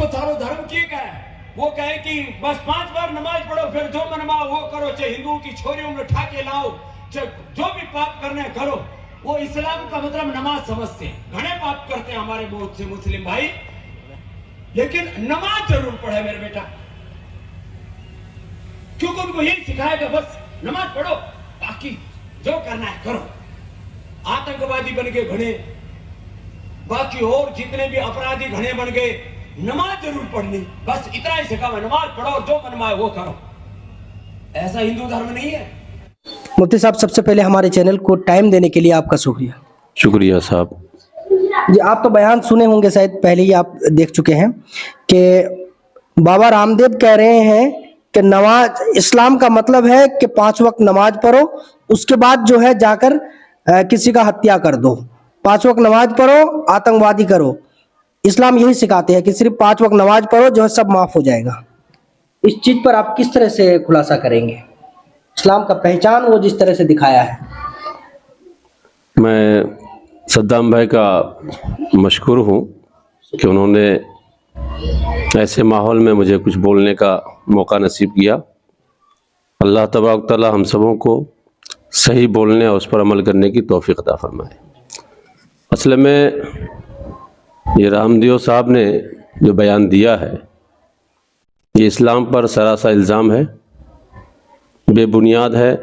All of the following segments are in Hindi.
तो थारो धर्म ठीक है, वो कहे कि बस 5 बार नमाज पढ़ो, फिर जो मनवा वो करो, चाहे हिंदुओं की छोरियों में उठा के लाओ, चाहे जो भी पाप करने करो। वो इस्लाम का मतलब नमाज समझते हैं। घने पाप करते हैं हमारे बहुत से मुस्लिम भाई, लेकिन नमाज जरूर पढ़े मेरे बेटा, क्योंकि उनको यही सिखाएगा बस नमाज पढ़ो, बाकी जो करना है करो। आतंकवादी बन गए घने, बाकी और जितने भी अपराधी घने बन गए, नमाज जरूर पढ़नी, बस इतना ही सिखाओ, नमाज पढ़ो, जो मनवाए वो करो। ऐसा हिंदू धर्म नहीं है। मुफ्ती साहब, सबसे पहले हमारे चैनल को टाइम देने के लिए आपका शुक्रिया। शुक्रिया साहब जी, आप तो बयान सुने होंगे, शायद पहले ही आप देख चुके हैं कि बाबा रामदेव कह रहे हैं कि नमाज, इस्लाम का मतलब है कि 5 वक्त नमाज पढ़ो, उसके बाद जो है जाकर किसी का हत्या कर दो। 5 वक्त नमाज पढ़ो, आतंकवादी करो। इस्लाम यही सिखाते हैं कि सिर्फ 5 वक्त नमाज पढ़ो, जो है सब माफ हो जाएगा। इस चीज पर आप किस तरह से खुलासा करेंगे? इस्लाम का पहचान वो जिस तरह से दिखाया है। मैं सद्दाम भाई का मशकूर हूँ कि उन्होंने ऐसे माहौल में मुझे कुछ बोलने का मौका नसीब किया। अल्लाह तबारक तआला हम सबों को सही बोलने और उस पर अमल करने की तौफीक अता फरमाए। असल में ये रामदेव साहब ने जो बयान दिया है, ये इस्लाम पर सरासर इल्ज़ाम है, बेबुनियाद है,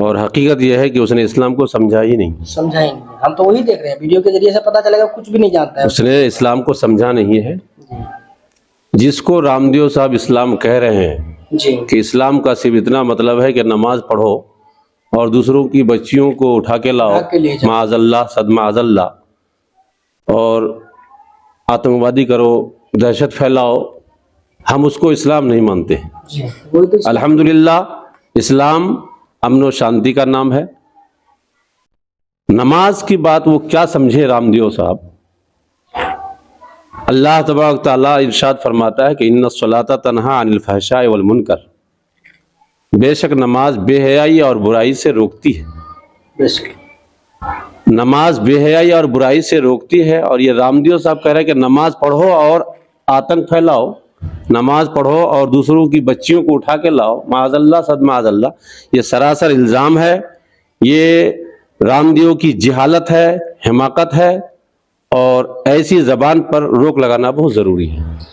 और हकीकत यह है कि उसने इस्लाम को समझा ही नहीं। हम तो वही देख रहे हैं, वीडियो के जरिए से पता चलेगा कुछ भी नहीं जानता है। उसने इस्लाम को समझा नहीं है। जिसको रामदेव साहब इस्लाम कह रहे हैं जी, कि इस्लाम का सिर्फ इतना मतलब है कि नमाज पढ़ो और दूसरों की बच्चियों को उठा के लाओ, माअज़ल्लाह सदमाअज़ल्लाह, और आतंकवादी करो, दहशत फैलाओ, हम उसको इस्लाम नहीं मानते। तो अल्हम्दुलिल्लाह इस्लाम अमन और शांति का नाम है। नमाज की बात वो क्या समझे रामदेव साहब? अल्लाह तबारक तआला इरशाद फरमाता है कि इन्नस्सलाता तन्हा अनिल फहशाइ वल मुनकर, बेशक नमाज बेहयाई और बुराई से रोकती है। नमाज बेहयाई और बुराई से रोकती है, और ये रामदेव साहब कह रहे हैं कि नमाज पढ़ो और आतंक फैलाओ, नमाज पढ़ो और दूसरों की बच्चियों को उठा के लाओ, माअज़ल्लाह सदमाअज़ल्लाह। ये सरासर इल्ज़ाम है, ये रामदेव की जिहालत है, हिमाकत है, और ऐसी ज़बान पर रोक लगाना बहुत ज़रूरी है।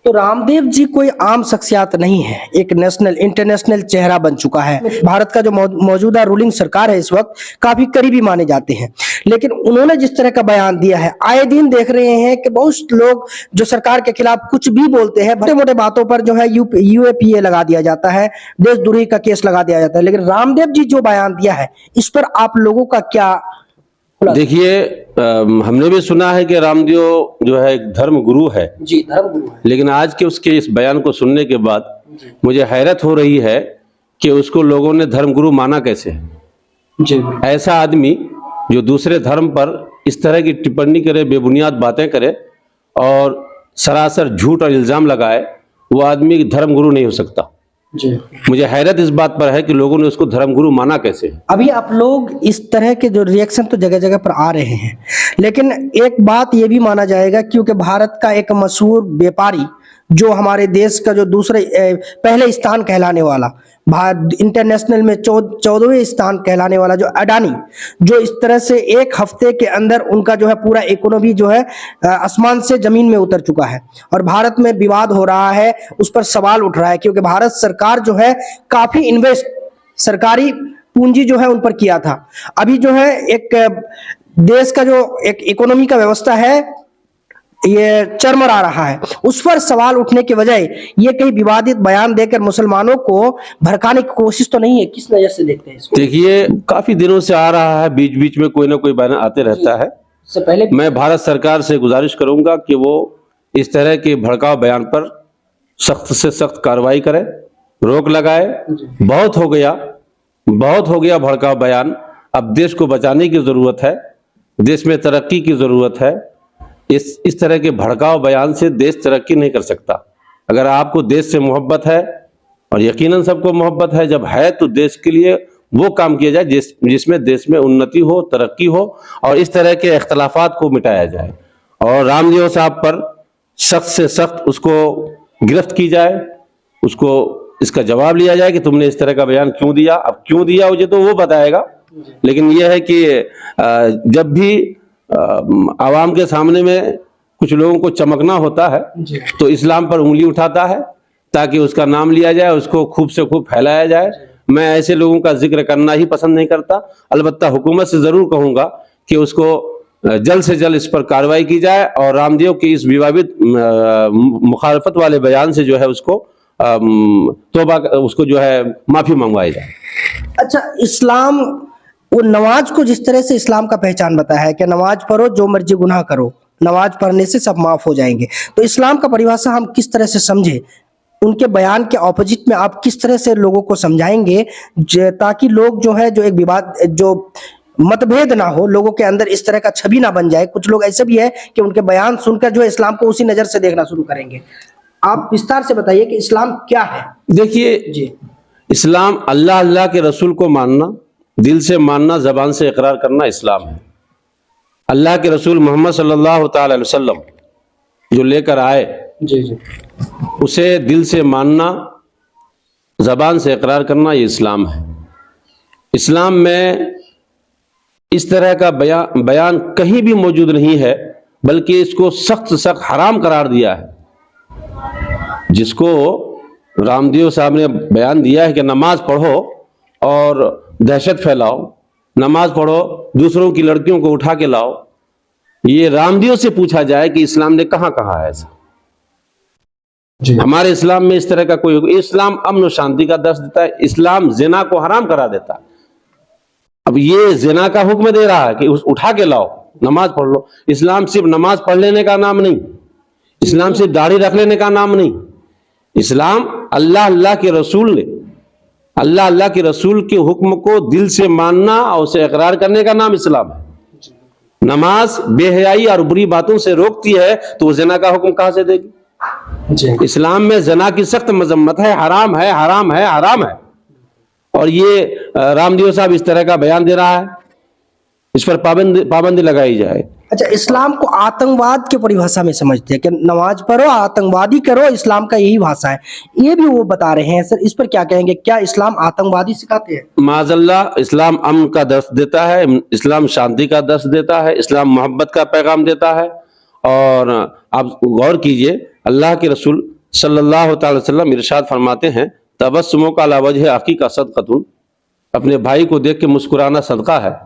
तो रामदेव जी कोई आम शख्सियत नहीं है, एक नेशनल इंटरनेशनल चेहरा बन चुका है। भारत का जो मौजूदा रूलिंग सरकार है इस वक्त काफी करीबी माने जाते हैं, लेकिन उन्होंने जिस तरह का बयान दिया है, आए दिन देख रहे हैं कि बहुत लोग जो सरकार के खिलाफ कुछ भी बोलते हैं, बड़े मोटे बातों पर जो है यूएपीए लगा दिया जाता है, देशद्रोही का केस लगा दिया जाता है। लेकिन रामदेव जी जो बयान दिया है, इस पर आप लोगों का क्या? देखिए, हमने भी सुना है कि रामदेव जो है एक धर्म गुरु है। जी, धर्म गुरु है। लेकिन आज के उसके इस बयान को सुनने के बाद मुझे हैरत हो रही है कि उसको लोगों ने धर्म गुरु माना कैसे है। जी, ऐसा आदमी जो दूसरे धर्म पर इस तरह की टिप्पणी करे, बेबुनियाद बातें करे और सरासर झूठ और इल्ज़ाम लगाए, वो आदमी धर्म गुरु नहीं हो सकता। जी, मुझे हैरत इस बात पर है कि लोगों ने उसको धर्मगुरु माना कैसे। अभी आप लोग इस तरह के जो रिएक्शन तो जगह जगह पर आ रहे हैं, लेकिन एक बात ये भी माना जाएगा, क्योंकि भारत का एक मशहूर व्यापारी जो हमारे देश का जो दूसरे पहले स्थान कहलाने वाला, भारत इंटरनेशनल में 14वें स्थान कहलाने वाला जो अडानी, जो इस तरह से एक हफ्ते के अंदर उनका जो है पूरा इकोनॉमी जो है आसमान से जमीन में उतर चुका है, और भारत में विवाद हो रहा है, उस पर सवाल उठ रहा है, क्योंकि भारत सरकार जो है काफी इन्वेस्ट सरकारी पूंजी जो है उन पर किया था। अभी जो है एक देश का जो एक इकोनॉमी का व्यवस्था है, ये चरमरा रहा है, उस पर सवाल उठने के बजाय ये कई विवादित बयान देकर मुसलमानों को भड़काने की कोशिश तो नहीं है? किस नजर से देखते हैं इसको? देखिए, काफी दिनों से आ रहा है, बीच बीच में कोई ना कोई बयान आते रहता है। इससे पहले मैं भारत सरकार से गुजारिश करूंगा कि वो इस तरह के भड़काऊ बयान पर सख्त से सख्त कार्रवाई करे, रोक लगाए। बहुत हो गया भड़काऊ बयान। अब देश को बचाने की जरूरत है, देश में तरक्की की जरूरत है। इस तरह के भड़काऊ बयान से देश तरक्की नहीं कर सकता। अगर आपको देश से मोहब्बत है, और यकीनन सबको मोहब्बत है, जब है तो देश के लिए वो काम किया जाए जिसमें देश में उन्नति हो, तरक्की हो, और इस तरह के इख्तलाफात को मिटाया जाए। और रामदेव साहब पर सख्त से सख्त उसको गिरफ्त की जाए, उसको इसका जवाब लिया जाए कि तुमने इस तरह का बयान क्यों दिया। अब क्यों दिया मुझे तो वो बताएगा, लेकिन यह है कि जब भी आवाम के सामने में कुछ लोगों को चमकना होता है तो इस्लाम पर उंगली उठाता है ताकि उसका नाम लिया जाए, उसको खूब से खूब फैलाया जाए। मैं ऐसे लोगों का जिक्र करना ही पसंद नहीं करता। अलबत्ता हुकूमत से जरूर कहूंगा कि उसको जल्द से जल्द इस पर कार्रवाई की जाए और रामदेव के इस विवादित मुखालफत वाले बयान से जो है उसको तौबा, उसको जो है माफी मंगवाई जाए। अच्छा, इस्लाम वो नमाज को जिस तरह से इस्लाम का पहचान बताया है कि नमाज पढ़ो, जो मर्जी गुनाह करो, नमाज पढ़ने से सब माफ हो जाएंगे, तो इस्लाम का परिभाषा हम किस तरह से समझे? उनके बयान के ऑपोजिट में आप किस तरह से लोगों को समझाएंगे ताकि लोग जो है, जो एक विवाद, जो मतभेद ना हो, लोगों के अंदर इस तरह का छवि ना बन जाए। कुछ लोग ऐसे भी है कि उनके बयान सुनकर जो है इस्लाम को उसी नजर से देखना शुरू करेंगे। आप विस्तार से बताइए कि इस्लाम क्या है। देखिए जी, इस्लाम अल्लाह अल्लाह के रसूल को मानना, दिल से मानना, जबान से इकरार करना इस्लाम है। अल्लाह के रसूल मोहम्मद सल्लल्लाहु ताला अलैहि वसल्लम जो लेकर आए, जी जी, उसे दिल से मानना, जबान से इकरार करना, ये इस्लाम है। इस्लाम में इस तरह का बयान कहीं भी मौजूद नहीं है, बल्कि इसको सख्त सख्त हराम करार दिया है। जिसको रामदेव साहब ने बयान दिया है कि नमाज पढ़ो और दहशत फैलाओ, नमाज पढ़ो, दूसरों की लड़कियों को उठा के लाओ, ये रामदेव से पूछा जाए कि इस्लाम ने कहां कहा है ऐसा। हमारे इस्लाम में इस तरह का कोई, इस्लाम अमन और शांति का दर्श देता है। इस्लाम जिना को हराम करा देता है। अब ये जिना का हुक्म दे रहा है कि उठा के लाओ, नमाज पढ़ लो। इस्लाम सिर्फ नमाज पढ़ लेने का नाम नहीं, इस्लाम सिर्फ दाढ़ी रख लेने का नाम नहीं। इस्लाम अल्लाह अल्लाह के रसूल ने, अल्लाह अल्लाह के रसूल के हुक्म को दिल से मानना और उसे इकरार करने का नाम इस्लाम है। नमाज बेहयाई और बुरी बातों से रोकती है तो वो ज़िना का हुक्म कहां से देगी? इस्लाम में ज़िना की सख्त मजम्मत है, हराम है, हराम है, हराम है। और ये रामदेव साहब इस तरह का बयान दे रहा है, इस पर पाबंदी लगाई जाए। अच्छा, इस्लाम को आतंकवाद की परिभाषा में समझते हैं कि नमाज पढ़ो, आतंकवादी करो, इस्लाम का यही भाषा है, ये भी वो बता रहे हैं। सर, इस पर क्या कहेंगे? क्या इस्लाम आतंकवादी सिखाते हैं? माज़अल्लाह, इस्लाम अमन का दर्श देता है, इस्लाम शांति का दर्श देता है, इस्लाम मोहब्बत का पैगाम देता है। और आप गौर कीजिए, अल्लाह के रसूल सल्लल्लाहु अलैहि वसल्लम इरशाद फरमाते हैं, तबस्सुमु अला वजहि अखीका सदक़तुन, अपने भाई को देख के मुस्कुराना सदका है।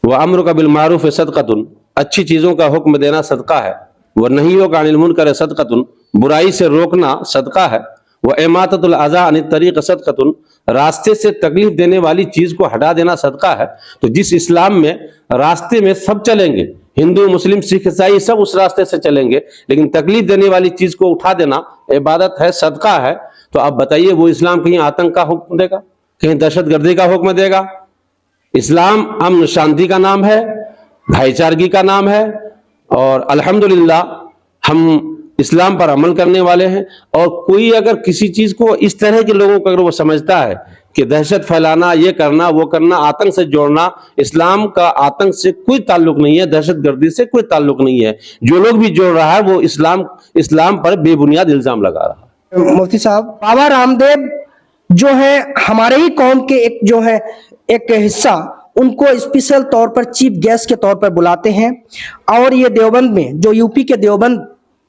वह अम्रुका बिल मारूफ सदक़तुन, अच्छी चीजों का हुक्म देना सदका है। वह नहीयुका अनिल मुनकर सदक़तुन, बुराई से रोकना सदका है। वह इमाततुल अज़ा अनित तरीक़ सदक़तुन, रास्ते से तकलीफ देने वाली चीज को हटा देना सदका है। तो जिस इस्लाम में रास्ते में सब चलेंगे, हिंदू मुस्लिम सिख ईसाई सब उस रास्ते से चलेंगे, लेकिन तकलीफ देने वाली चीज को उठा देना इबादत है, सदका है। तो आप बताइए, वो इस्लाम कहीं आतंक का हुक्म देगा, कहीं दहशतगर्दी का हुक्म देगा? इस्लाम अमन शांति का नाम है, भाईचारगी का नाम है। और अल्हम्दुलिल्लाह हम इस्लाम पर अमल करने वाले हैं। और कोई अगर किसी चीज को इस तरह के लोगों को अगर वो समझता है कि दहशत फैलाना, ये करना, वो करना, आतंक से जोड़ना, इस्लाम का आतंक से कोई ताल्लुक नहीं है, दहशतगर्दी से कोई ताल्लुक नहीं है। जो लोग भी जोड़ रहा है वो इस्लाम पर बेबुनियाद इल्जाम लगा रहा है। मुफ्ती साहब, बाबा रामदेव जो है हमारे ही कौम के एक जो है एक हिस्सा, उनको स्पेशल तौर पर चीफ गेस्ट के तौर पर बुलाते हैं। और ये देवबंद में, जो यूपी के देवबंद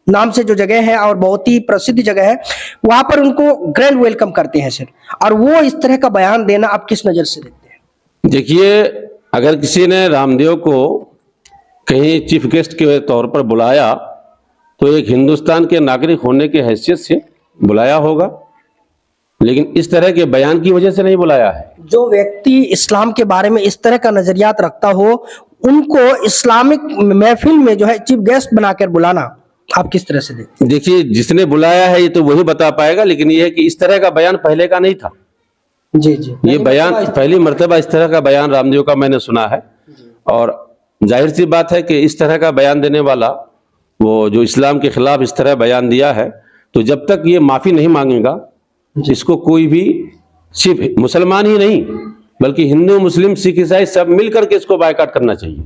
नाम से जो जगह है और बहुत ही प्रसिद्ध जगह है, वहां पर उनको ग्रैंड वेलकम करते हैं सर। और वो इस तरह का बयान देना आप किस नजर से देखते हैं? देखिए, अगर किसी ने रामदेव को कहीं चीफ गेस्ट के तौर पर बुलाया तो एक हिंदुस्तान के नागरिक होने की हैसियत से बुलाया होगा, लेकिन इस तरह के बयान की वजह से नहीं बुलाया है। जो व्यक्ति इस्लाम के बारे में इस तरह का नजरियात रखता हो, उनको इस्लामिक महफिल में जो है चीफ गेस्ट बनाकर बुलाना आप किस तरह से देखते हैं? देखिए, जिसने बुलाया है ये तो वही बता पाएगा, लेकिन ये है कि इस तरह का बयान पहले का नहीं था। जी जी, ये बयान पहली मर्तबा इस तरह का बयान रामदेव का मैंने सुना है। और जाहिर सी बात है कि इस तरह का बयान देने वाला, वो जो इस्लाम के खिलाफ इस तरह बयान दिया है, तो जब तक ये माफी नहीं मांगेगा, इसको कोई भी, सिर्फ मुसलमान ही नहीं बल्कि हिंदू मुस्लिम सिख ईसाई सब मिलकर के इसको बायकॉट करना चाहिए।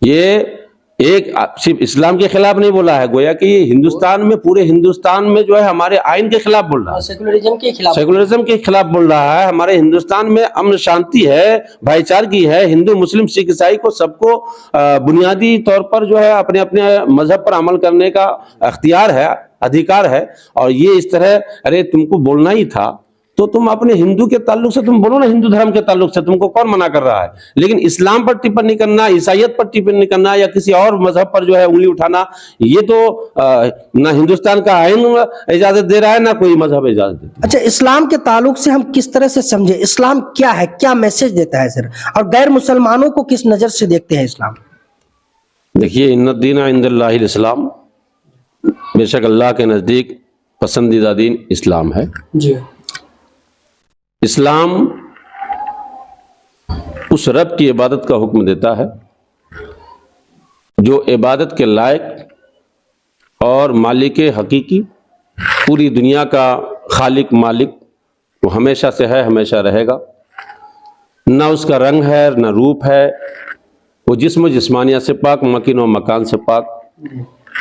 ये एक सिर्फ इस्लाम के खिलाफ नहीं बोला है, गोया कि ये हिंदुस्तान में, पूरे हिंदुस्तान में जो है हमारे आइन के खिलाफ बोल रहा है, सेकुलरिज्म के खिलाफ, सेकुलरिज्म के खिलाफ बोल रहा है। हमारे हिंदुस्तान में अमन शांति है, भाईचारगी है, हिंदू मुस्लिम सिख ईसाई को सबको बुनियादी तौर पर जो है अपने अपने मजहब पर अमल करने का अख्तियार है, अधिकार है। और ये इस तरह, अरे तुमको बोलना ही था तो तुम अपने हिंदू के ताल्लुक से तुम बोलो ना, हिंदू धर्म के ताल्लुक से, तुमको कौन मना कर रहा है। लेकिन इस्लाम पर टिप्पणी करना, ईसाइयत पर टिप्पणी करना या किसी और मजहब पर जो है उंगली उठाना, ये तो ना हिंदुस्तान का आइन इजाजत दे रहा है, ना कोई मजहब इजाजत देता है। अच्छा, इस्लाम के ताल्लुक से हम किस तरह से समझे, इस्लाम क्या है, क्या मैसेज देता है सर, और गैर मुसलमानों को किस नजर से देखते हैं इस्लाम? देखिए, इन्नद्दीन इंदल्लाहिल इस्लाम, बेशक अल्लाह के नजदीक पसंदीदा दीन इस्लाम है। जी। इस्लाम उस रब की इबादत का हुक्म देता है जो इबादत के लायक और मालिक हकीकी, पूरी दुनिया का खालिक मालिक, वो हमेशा से है, हमेशा रहेगा। ना उसका रंग है, ना रूप है, वो जिस्म जिस्मानिया से पाक, मकीन और मकान से पाक,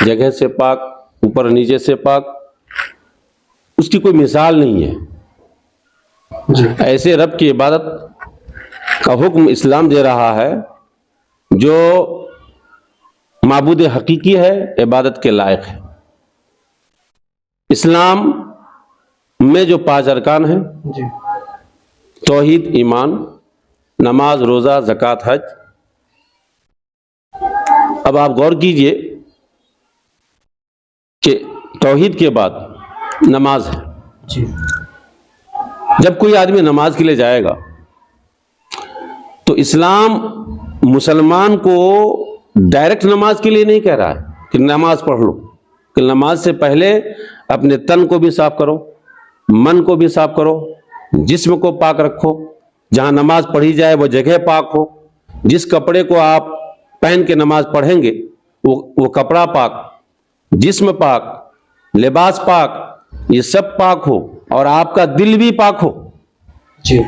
जगह से पाक, ऊपर नीचे से पाक, उसकी कोई मिसाल नहीं है। ऐसे रब की इबादत का हुक्म इस्लाम दे रहा है जो माबूद हकीकी है, इबादत के लायक है। इस्लाम में जो 5 अरकान हैं, तौहीद, ईमान, नमाज, रोजा, ज़कात, हज। अब आप गौर कीजिए कि तौहीद के बाद नमाज है। जी। जब कोई आदमी नमाज के लिए जाएगा तो इस्लाम मुसलमान को डायरेक्ट नमाज के लिए नहीं कह रहा है कि नमाज पढ़ लो, कि नमाज से पहले अपने तन को भी साफ करो, मन को भी साफ करो, जिस्म को पाक रखो, जहां नमाज पढ़ी जाए वो जगह पाक हो, जिस कपड़े को आप पहन के नमाज पढ़ेंगे वो कपड़ा पाक, जिस्म पाक, लिबास पाक, ये सब पाक हो, और आपका दिल भी पाक हो। जी।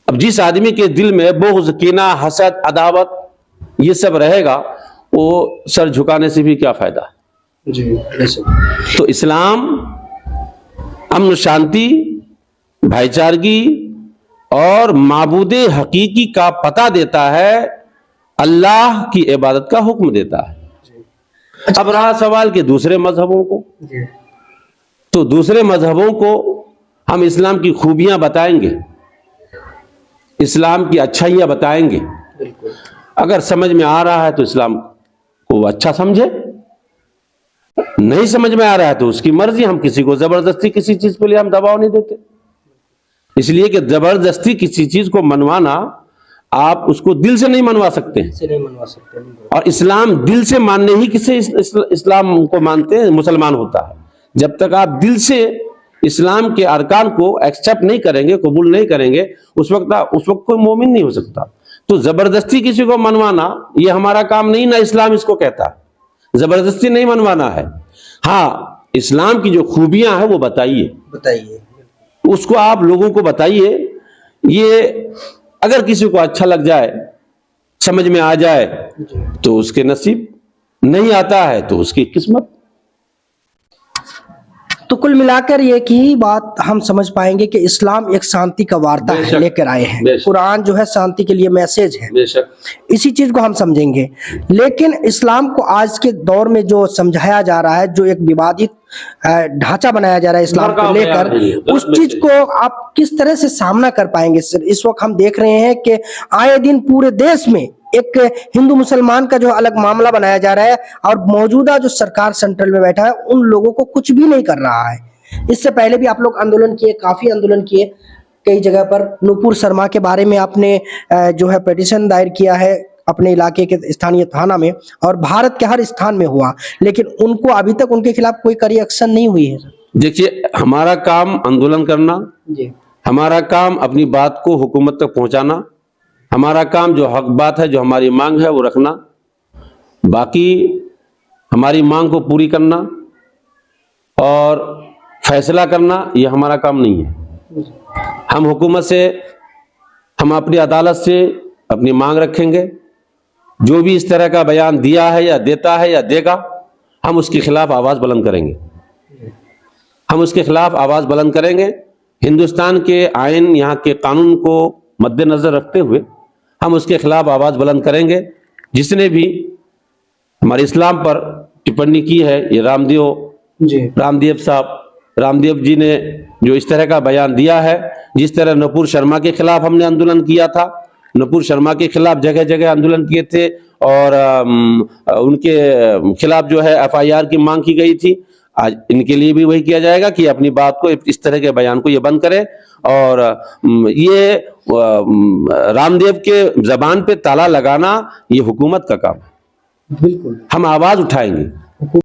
अब जिस आदमी के दिल में बुग़्ज़, कीना, हसद, अदावत ये सब रहेगा, वो सर झुकाने से भी क्या फायदा। जी। तो इस्लाम अमन शांति, भाईचारगी और माबूदे हकीकी का पता देता है, अल्लाह की इबादत का हुक्म देता है। अब रहा सवाल कि दूसरे मजहबों को, तो दूसरे मजहबों को हम इस्लाम की खूबियां बताएंगे, इस्लाम की अच्छाइयां बताएंगे। अगर समझ में आ रहा है तो इस्लाम को अच्छा समझे, नहीं समझ में आ रहा है तो उसकी मर्जी। हम किसी को जबरदस्ती किसी चीज के लिए हम दबाव नहीं देते, इसलिए कि जबरदस्ती किसी चीज को मनवाना, आप उसको दिल से नहीं मनवा सकते हैं। और इस्लाम दिल से मानने ही किसे इस्लाम को मानते हैं, मुसलमान होता है। जब तक आप दिल से इस्लाम के अरकान को एक्सेप्ट नहीं करेंगे, कबूल नहीं करेंगे, उस वक्त कोई मोमिन नहीं हो सकता। तो जबरदस्ती किसी को मनवाना ये हमारा काम नहीं, ना इस्लाम इसको कहता है। जबरदस्ती नहीं मनवाना है। हाँ, इस्लाम की जो खूबियां हैं वो बताइए, उसको आप लोगों को बताइए। ये अगर किसी को अच्छा लग जाए, समझ में आ जाए तो उसके नसीब, नहीं आता है तो उसकी किस्मत। तो कुल मिलाकर ये की बात हम समझ पाएंगे कि इस्लाम एक शांति का वार्ता है, लेकर आए हैं। कुरान जो है शांति के लिए मैसेज है, इसी चीज को हम समझेंगे। लेकिन इस्लाम को आज के दौर में जो समझाया जा रहा है, जो एक विवादित ढांचा बनाया जा रहा है इस्लाम को लेकर, उस चीज को आप किस तरह से सामना कर पाएंगे सर? इस वक्त हम देख रहे हैं कि आए दिन पूरे देश में एक हिंदू मुसलमान का जो अलग मामला बनाया जा रहा है, और मौजूदा जो सरकार सेंट्रल में बैठा है उन लोगों को कुछ भी नहीं कर रहा है। इससे पहले भी आप लोग आंदोलन किए, काफी आंदोलन किए कई जगह पर। नूपुर शर्मा के बारे में आपने जो है पिटीशन दायर किया है अपने इलाके के स्थानीय थाना में, और भारत के हर स्थान में हुआ, लेकिन उनको अभी तक उनके खिलाफ कोई कड़ी एक्शन नहीं हुई है। देखिए, हमारा काम आंदोलन करना, हमारा काम अपनी बात को हुकूमत तक पहुंचाना, हमारा काम जो हक बात है, जो हमारी मांग है वो रखना, बाकी हमारी मांग को पूरी करना और फैसला करना ये हमारा काम नहीं है। हम हुकूमत से, हम अपनी अदालत से अपनी मांग रखेंगे, जो भी इस तरह का बयान दिया है या देता है या देगा, हम उसके खिलाफ आवाज बुलंद करेंगे। हम उसके खिलाफ आवाज बुलंद करेंगे। हिंदुस्तान के आइन, यहाँ के कानून को मद्देनजर रखते हुए हम उसके खिलाफ आवाज बुलंद करेंगे। जिसने भी हमारे इस्लाम पर टिप्पणी की है, ये रामदेव साहब, रामदेव जी ने जो इस तरह का बयान दिया है, जिस तरह नुपुर शर्मा के खिलाफ हमने आंदोलन किया था, नुपुर शर्मा के खिलाफ जगह जगह आंदोलन किए थे और उनके खिलाफ जो है FIR की मांग की गई थी। आज इनके लिए भी वही किया जाएगा कि अपनी बात को, इस तरह के बयान को ये बंद करें। और ये रामदेव के जबान पे ताला लगाना ये हुकूमत का काम है। बिल्कुल हम आवाज उठाएंगे।